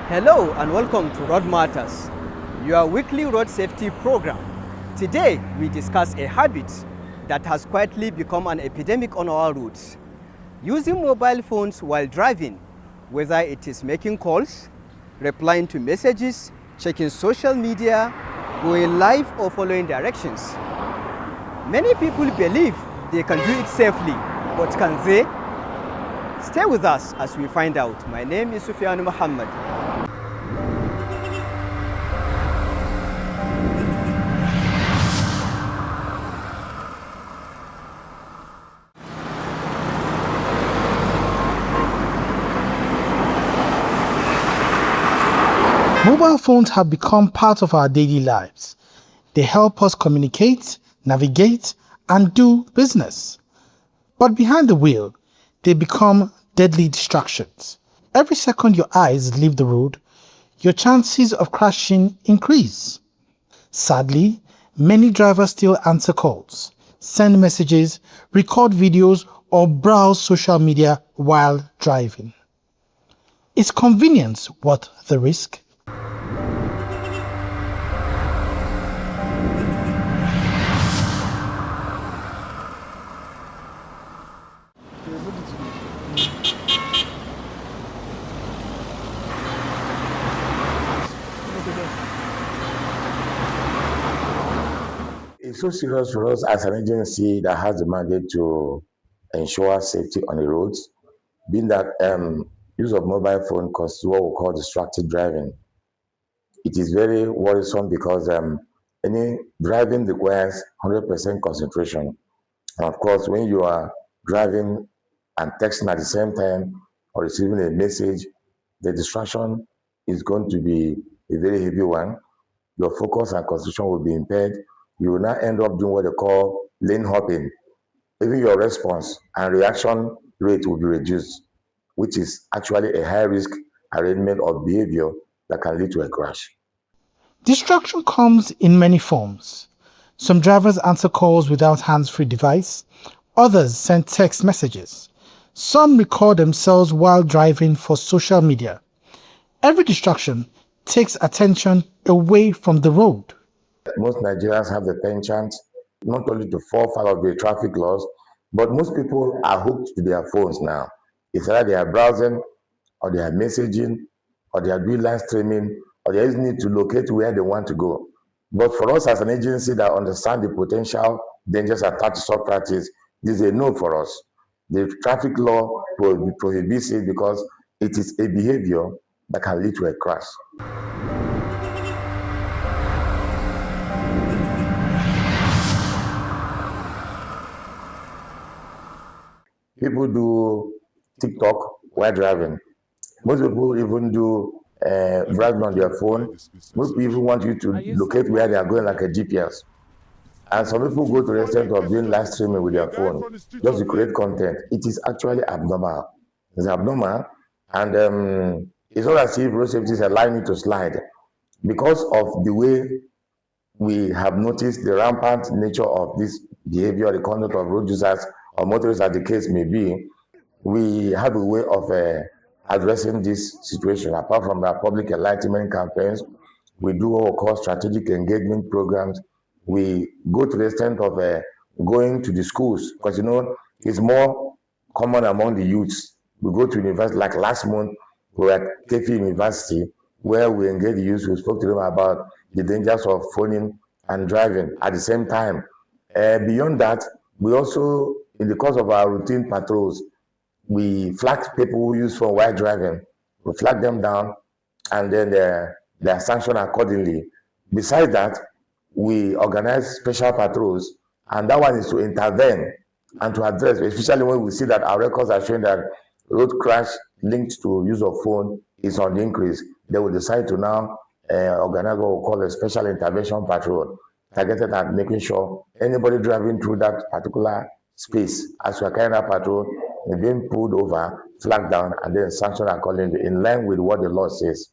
Hello and welcome to Road Matters, your weekly road safety program. Today, we discuss a habit that has quietly become an epidemic on our roads. Using mobile phones while driving, whether it is making calls, replying to messages, checking social media, going live or following directions. Many people believe they can do it safely, but can they? Stay with us as we find out. My name is Sufyan Muhammad. Mobile phones have become part of our daily lives. They help us communicate, navigate, and do business. But behind the wheel, they become deadly distractions. Every second your eyes leave the road, your chances of crashing increase. Sadly, many drivers still answer calls, send messages, record videos, or browse social media while driving. Is convenience worth the risk? It's so serious for us as an agency that has the mandate to ensure safety on the roads, being that use of mobile phone causes what we call distracted driving. It is very worrisome because any driving requires 100% concentration. And of course, when you are driving and texting at the same time or receiving a message, the distraction is going to be a very heavy one. Your focus and concentration will be impaired. You will now end up doing what they call lane hopping. Even your response and reaction rate will be reduced, which is actually a high risk arrangement of behavior that can lead to a crash. Distraction comes in many forms. Some drivers answer calls without hands-free device. Others send text messages. Some record themselves while driving for social media. Every distraction takes attention away from the road. Most Nigerians have the penchant not only to fall foul of the traffic laws, but most people are hooked to their phones now. It's either they are browsing, or they are messaging, or they are doing live streaming, or they just need to locate where they want to go. But for us as an agency that understand the potential dangers attached to such practice, this is a no for us. The traffic law prohibits it because it is a behavior that can lead to a crash. People do TikTok while driving. Most people even do browsing on their phone. Most people want you to locate where they are going like a GPS. And some people go to the extent of doing live streaming with their phone just to create content. It is actually abnormal. It's abnormal. And it's not as if road safety is allowing it to slide. Because of the way we have noticed the rampant nature of this behavior, the conduct of road users or motorists as the case may be, we have a way of addressing this situation. Apart from our public enlightenment campaigns, we do what we call strategic engagement programs. We go to the extent of going to the schools, because it's more common among the youths. We go to university, like last month, we were at Kefi University, where we engaged the youth. We spoke to them about the dangers of phoning and driving at the same time. Beyond that, we also, in the course of our routine patrols, we flag people who use phone while driving. We flag them down, and then they are sanctioned accordingly. Besides that, we organize special patrols, and that one is to intervene and to address, especially when we see that our records are showing that road crash linked to use of phone is on the increase. They will decide to now organize what we call a special intervention patrol, targeted at making sure anybody driving through that particular space, as we are carrying out patrol, is being pulled over, flagged down, and then sanctioned accordingly in line with what the law says.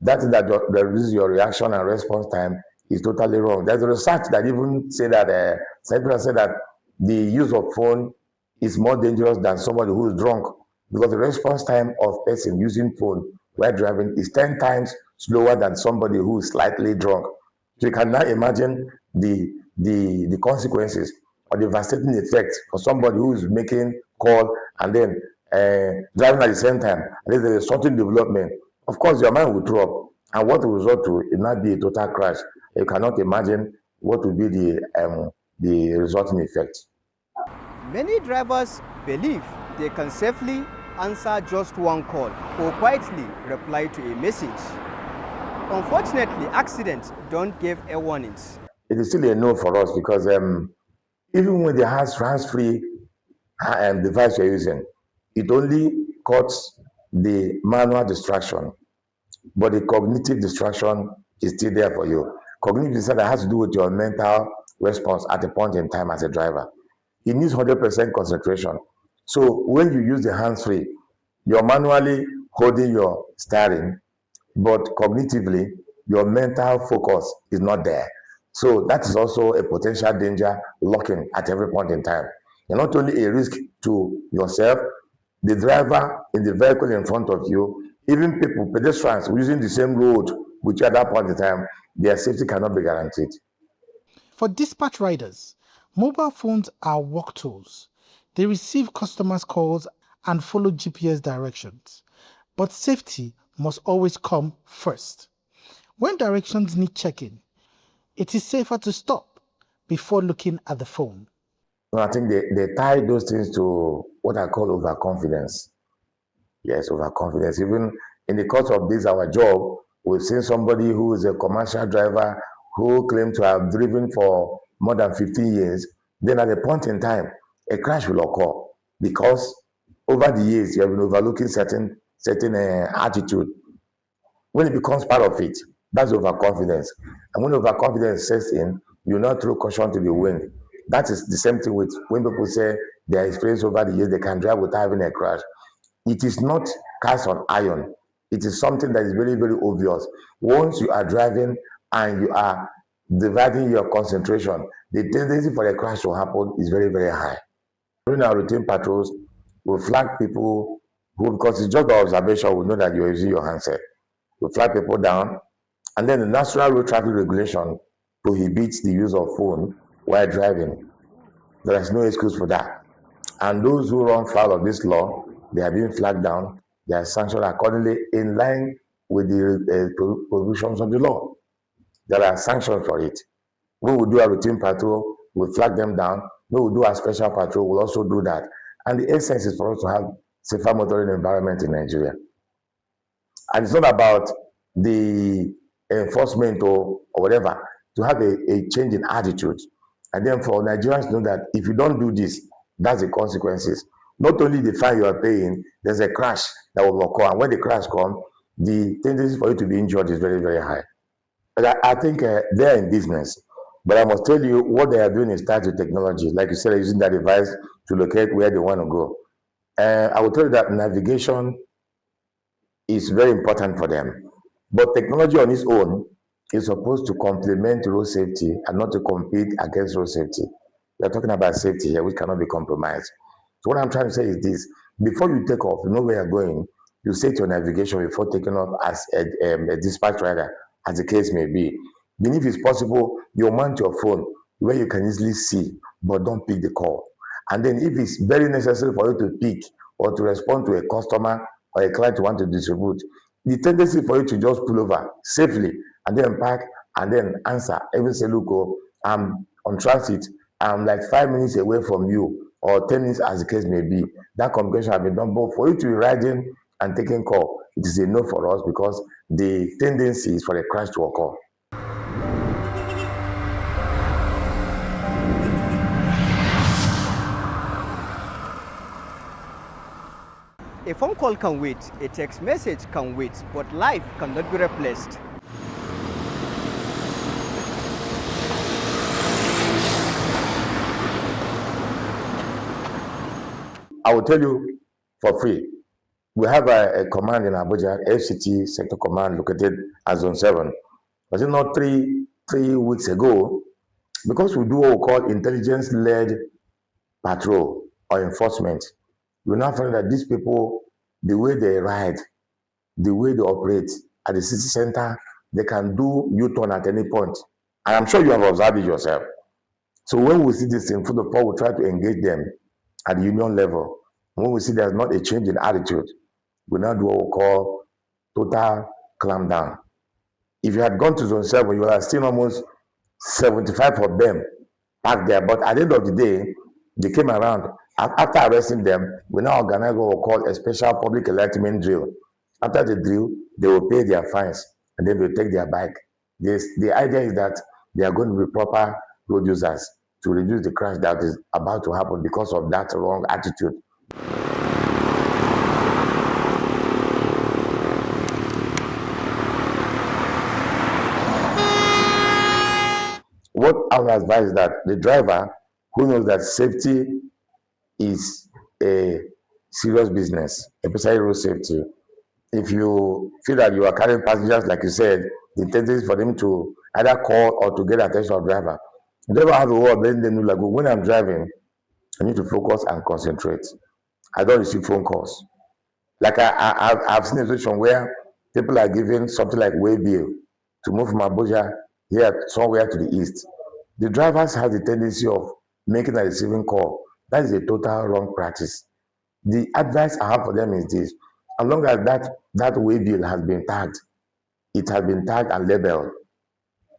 That is that reduces your reaction and response time is totally wrong. There's a research that even say that the use of phone is more dangerous than somebody who is drunk, because the response time of person using phone while driving is 10 times slower than somebody who is slightly drunk. So you can now imagine the consequences or the devastating effect for somebody who is making call and then driving at the same time. And then there is something development. Of course, your mind will drop, and what will result to it not be a total crash. You cannot imagine what will be the resulting effect. Many drivers believe they can safely answer just one call or quietly reply to a message. Unfortunately, accidents don't give a warnings. It is still a no for us because even with the hands-free device you're using, it only cuts the manual distraction, but the cognitive distraction is still there for you. Cognitive distraction has to do with your mental response at a point in time as a driver. It needs 100% concentration. So when you use the hands-free, you're manually holding your steering, but cognitively, your mental focus is not there. So that is also a potential danger lurking at every point in time. You're not only a risk to yourself, the driver in the vehicle in front of you, even people, pedestrians using the same road with you at that point in time, their safety cannot be guaranteed. For dispatch riders, mobile phones are work tools. They receive customers' calls and follow GPS directions. But safety must always come first. When directions need checking, it is safer to stop before looking at the phone. I think they tie those things to what I call overconfidence. Yes, overconfidence. Even in the course of this, our job, we've seen somebody who is a commercial driver who claimed to have driven for more than 15 years. Then at a point in time, a crash will occur because over the years, you have been overlooking certain attitude. When it becomes part of it, that's overconfidence. And when overconfidence sets in, you not throw caution to the wind. That is the same thing with when people say their experience over the years, they can drive without having a crash. It is not cast on iron. It is something that is very, very obvious. Once you are driving and you are dividing your concentration, the tendency for a crash to happen is very, very high. During our routine patrols, we flag people who, because it's just by observation, we know that you're using your handset. We flag people down, and then the national road traffic regulation prohibits the use of phone while driving. There is no excuse for that. And those who run foul of this law, they are being flagged down. They are sanctioned accordingly in line with the provisions of the law. There are sanctions for it. When we do a routine patrol, we flag them down. When we do a special patrol, we'll also do that. And the essence is for us to have safer motoring environment in Nigeria. And it's not about the enforcement or whatever, to have a change in attitude. And then for Nigerians to know that if you don't do this, that's the consequences. Not only the fine you are paying, there's a crash that will occur. And when the crash comes, the tendency for you to be injured is very, very high. But I think they're in business. But I must tell you, what they are doing is tied to technology. Like you said, using that device to locate where they want to go. I will tell you that navigation is very important for them. But technology on its own is supposed to complement road safety and not to compete against road safety. We are talking about safety here, which cannot be compromised. So what I'm trying to say is this: before you take off, you know where you're going, you set your navigation before taking off as a dispatch rider, as the case may be. Then if it's possible, you mount your phone where you can easily see, but don't pick the call. And then if it's very necessary for you to pick or to respond to a customer or a client you want to distribute, the tendency for you to just pull over safely and then park and then answer, even say, look, I'm on transit, I'm like 5 minutes away from you, or 10 minutes as the case may be. That communication has been done. But for you to be riding and taking call, it is a no for us because the tendency is for a crash to occur. A phone call can wait, a text message can wait, but life cannot be replaced. I will tell you for free. We have a command in Abuja, FCT Sector Command, located at Zone 7. Was it not three weeks ago? Because we do what we call intelligence-led patrol. or enforcement, you now find that these people, the way they ride, the way they operate at the city center, they can do U-turn at any point. And I'm sure you have observed it yourself. So when we see this thing, for the poor, we try to engage them at the union level. When we see there's not a change in attitude, we now do what we call total clamp down. If you had gone to zone 7, you would have seen almost 75 of them back there. But at the end of the day, they came around. After arresting them, we now organize what we call a special public enlightenment drill. After the drill, they will pay their fines and then they'll take their bike. The idea is that they are going to be proper road users to reduce the crash that is about to happen because of that wrong attitude. What I would advise is that the driver who knows that safety is a serious business, especially road safety. If you feel that you are carrying passengers, like you said, the tendency is for them to either call or to get attention of driver. The driver has to work, then they know, like, when I'm driving, I need to focus and concentrate. I don't receive phone calls. Like I've seen a situation where people are given something like way bill to move from Abuja here somewhere to the east. The drivers have the tendency of making a receiving call. That is a total wrong practice. The advice I have for them is this: as long as that way bill has been tagged, it has been tagged and labeled.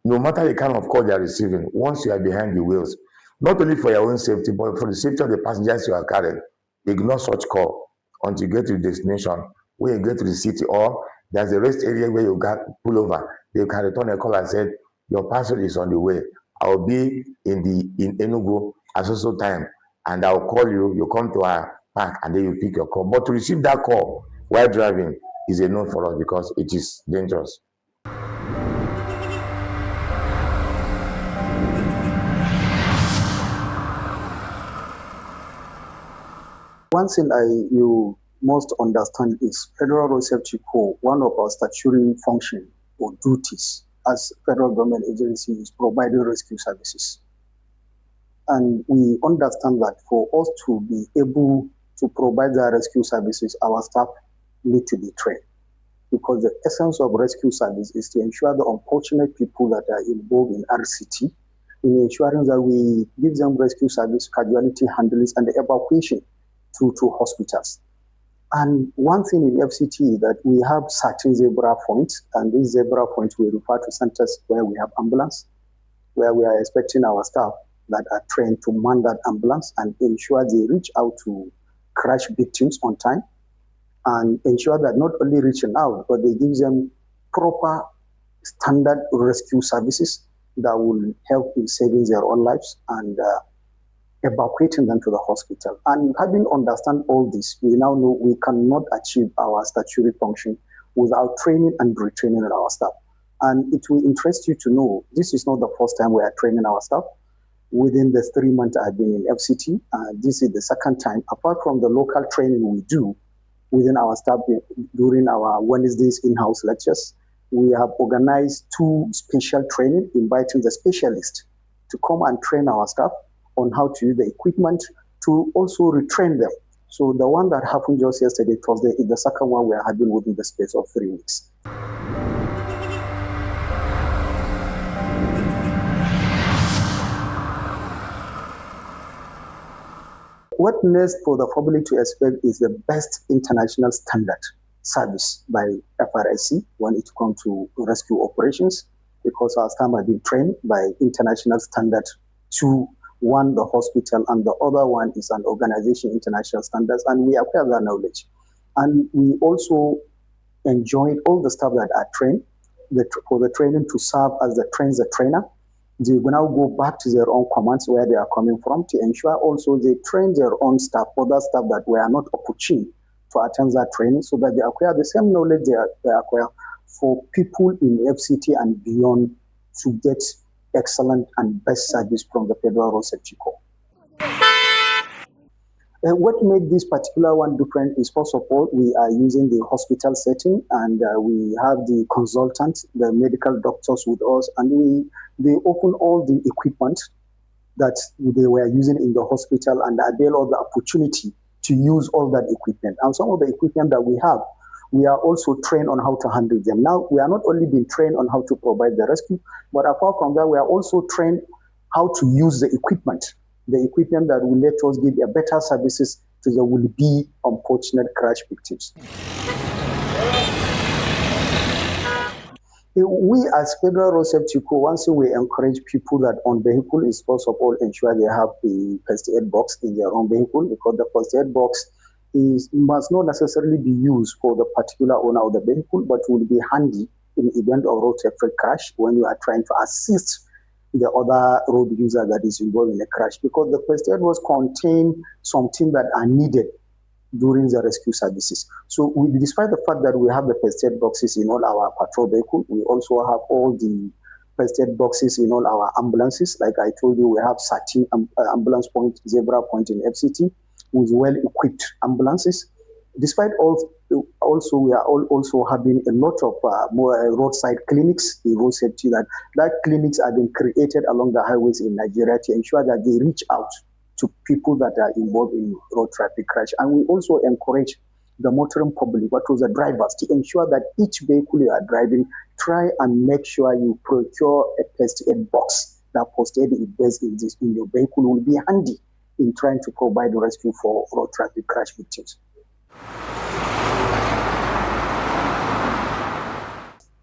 No matter the kind of call they are receiving, once you are behind the wheels, not only for your own safety, but for the safety of the passengers you are carrying, ignore such call until you get to the destination. When you get to the city or there's a rest area where you got pull over, they can return a call and say, your parcel is on the way. I'll be in Enugu at so time, and I'll call you. You come to our park, and then you pick your call. But to receive that call while driving is a no for us because it is dangerous. One thing you must understand is Federal Road Safety Corps, one of our statutory functions or duties as federal government agency is providing rescue services. And we understand that for us to be able to provide the rescue services, our staff need to be trained. Because the essence of rescue service is to ensure the unfortunate people that are involved in RCT, in ensuring that we give them rescue service, casualty handlings, and the evacuation to hospitals. And one thing in FCT is that we have certain zebra points, and these zebra points we refer to centers where we have ambulance, where we are expecting our staff that are trained to man that ambulance and ensure they reach out to crash victims on time, and ensure that not only reaching out, but they give them proper standard rescue services that will help in saving their own lives and evacuating them to the hospital. And having understand all this, we now know we cannot achieve our statutory function without training and retraining our staff. And it will interest you to know, this is not the first time we are training our staff. Within the 3 months I've been in FCT, this is the second time, apart from the local training we do within our staff during our Wednesdays in-house lectures, we have organized 2 special training, inviting the specialists to come and train our staff on how to use the equipment to also retrain them. So the one that happened just yesterday, Thursday, is the second one we are having within the space of 3 weeks. What next for the public to expect is the best international standard service by FRIC when it comes to rescue operations, because our staff have been trained by international standard to one, the hospital, and the other one is an organization, international standards, and we acquire that knowledge. And we also enjoyed all the staff that are trained for the training to serve as the trainer. They will now go back to their own commands where they are coming from to ensure also they train their own staff, other staff that were not opportune to attend that training, so that they acquire the same knowledge they acquire for people in FCT and beyond to get excellent and best service from the Federal Road Safety Corps. And what makes this particular one different is, first of all, we are using the hospital setting, and we have the consultants, the medical doctors with us, and they open all the equipment that they were using in the hospital and avail of the opportunity to use all that equipment. And some of the equipment that we have, we are also trained on how to handle them. Now, we are not only being trained on how to provide the rescue, but apart from that, we are also trained how to use the equipment that will let us give a better services to the will-be unfortunate crash victims. We as Federal Road Safety Corps, once we encourage people that on vehicle is first of all ensure they have the first aid box in their own vehicle, because the first aid box must not necessarily be used for the particular owner of the vehicle, but will be handy in the event of road traffic crash when you are trying to assist the other road user that is involved in a crash, because the first aid box contain something that are needed during the rescue services. So despite the fact that we have the first aid boxes in all our patrol vehicles, we also have all the first aid boxes in all our ambulances. Like I told you, we have 13 ambulance point, zebra point in FCT with well-equipped ambulances. Despite also we are also having a lot of more roadside clinics in road safety. That clinics have been created along the highways in Nigeria to ensure that they reach out to people that are involved in road traffic crash. And we also encourage the motoring public, what was the drivers, to ensure that each vehicle you are driving, try and make sure you procure a first aid box. That first aid is in your vehicle will be handy in trying to provide rescue for road traffic crash victims.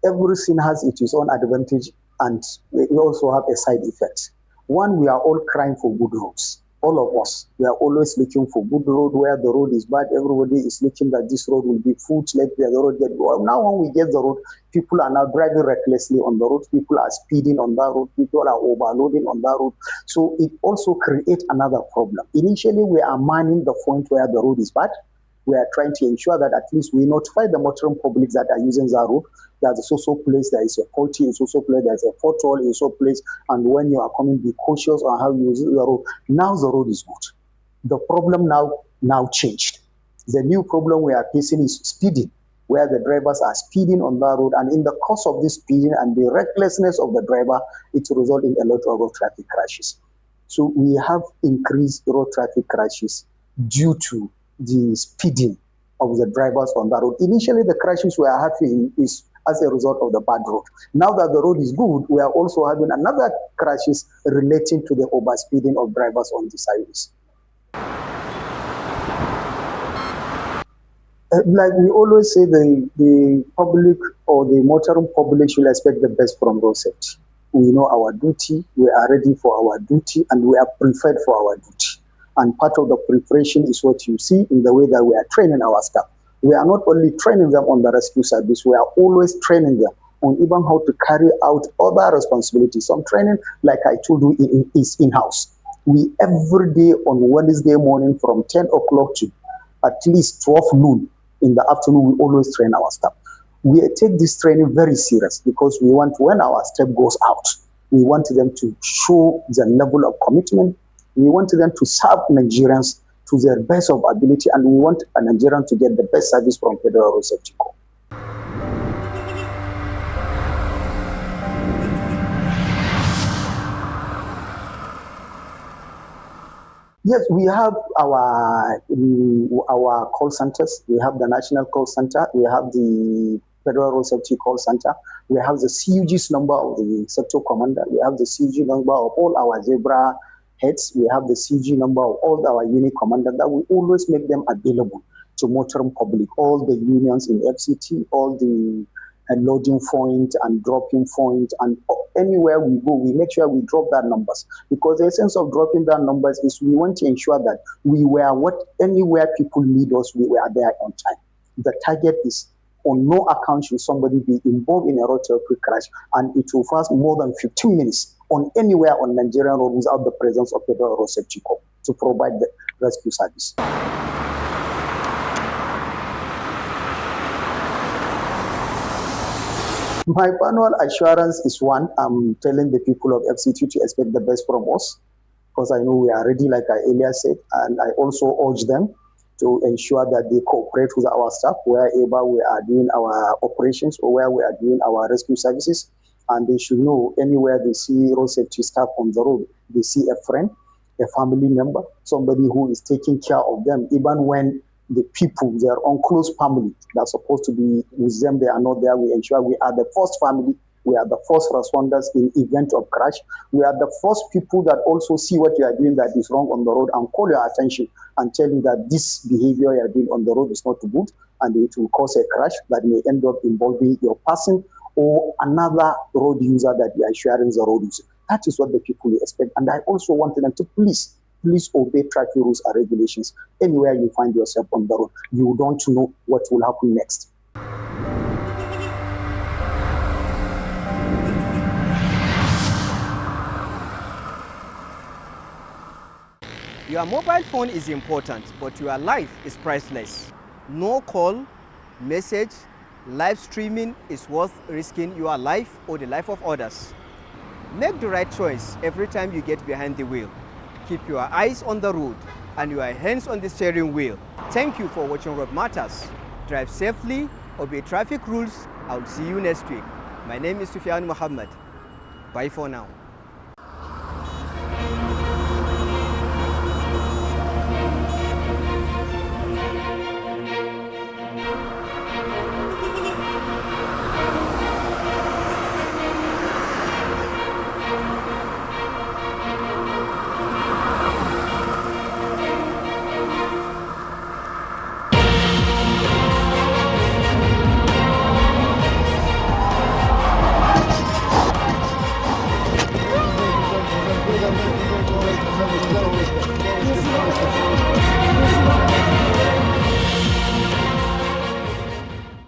Everything has its own advantage, and we also have a side effect. One, we are all crying for good roads. All of us, we are always looking for good road. Where the road is bad, everybody is looking that this road will be full, let the road get well. Now when we get the road, people are now driving recklessly on the road. People are speeding on that road. People are overloading on that road. So it also creates another problem. Initially, we are manning the point where the road is bad. We are trying to ensure that at least we notify the motoring public that are using that road. There's a social place, there is a faulty, a social place, there's a pothole, a social place, and when you are coming, be cautious on how you use the road. Now the road is good. The problem now changed. The new problem we are facing is speeding, where the drivers are speeding on that road, and in the course of this speeding and the recklessness of the driver, it results in a lot of road traffic crashes. So we have increased road traffic crashes due to the speeding of the drivers on that road. Initially, the crashes we are having is as a result of the bad road. Now that the road is good, we are also having another crashes relating to the overspeeding of drivers on the highways. Like we always say, the public or the motoring public should expect the best from road safety. We know our duty, we are ready for our duty, and we are prepared for our duty. And part of the preparation is what you see in the way that we are training our staff. We are not only training them on the rescue service, we are always training them on even how to carry out other responsibilities. Some training, like I told you, is in-house. We every day on Wednesday morning from 10 o'clock to at least 12 noon in the afternoon, we always train our staff. We take this training very serious because we want, when our staff goes out, we want them to show the level of commitment. We want them to serve Nigerians to their best of ability, and we want a Nigerian to get the best service from Federal Road Safety Corps. Yes, we have our call centers. We have the National Call Center. We have the Federal Road Safety Call Center. We have the CUG's number of the sector commander. We have the CUG number of all our zebra heads. We have the CG number of all our unit commanders that we always make them available to motoring public, all the unions in FCT, all the loading point and dropping point, and anywhere we go, we make sure we drop that numbers, because the essence of dropping that numbers is we want to ensure that we were anywhere people need us, we were there on time. The target is on no account should somebody be involved in a road traffic crash, and it will last more than 15 minutes on anywhere on Nigerian road without the presence of Federal Road Safety Corps to provide the rescue service. My annual assurance is one. I'm telling the people of FCT to expect the best from us, because I know we are ready, like I earlier said, and I also urge them to ensure that they cooperate with our staff wherever we are doing our operations or where we are doing our rescue services. And they should know anywhere they see road safety staff on the road, they see a friend, a family member, somebody who is taking care of them, even when the people, their own close family that are supposed to be with them, they are not there. We ensure we are the first family, we are the first responders in event of crash. We are the first people that also see what you are doing that is wrong on the road and call your attention and tell you that this behavior you are doing on the road is not good and it will cause a crash that may end up involving your person or another road user that you are sharing the road with. That is what the people expect. And I also want them to please obey traffic rules and regulations. Anywhere you find yourself on the road, you don't know what will happen next. Your mobile phone is important, but your life is priceless. No call, message, live streaming is worth risking your life or the life of others. Make the right choice every time you get behind the wheel. Keep your eyes on the road and your hands on the steering wheel. Thank you for watching Road Matters. Drive safely, obey traffic rules. I'll see you next week. My name is Sufyan Muhammad. Bye for now.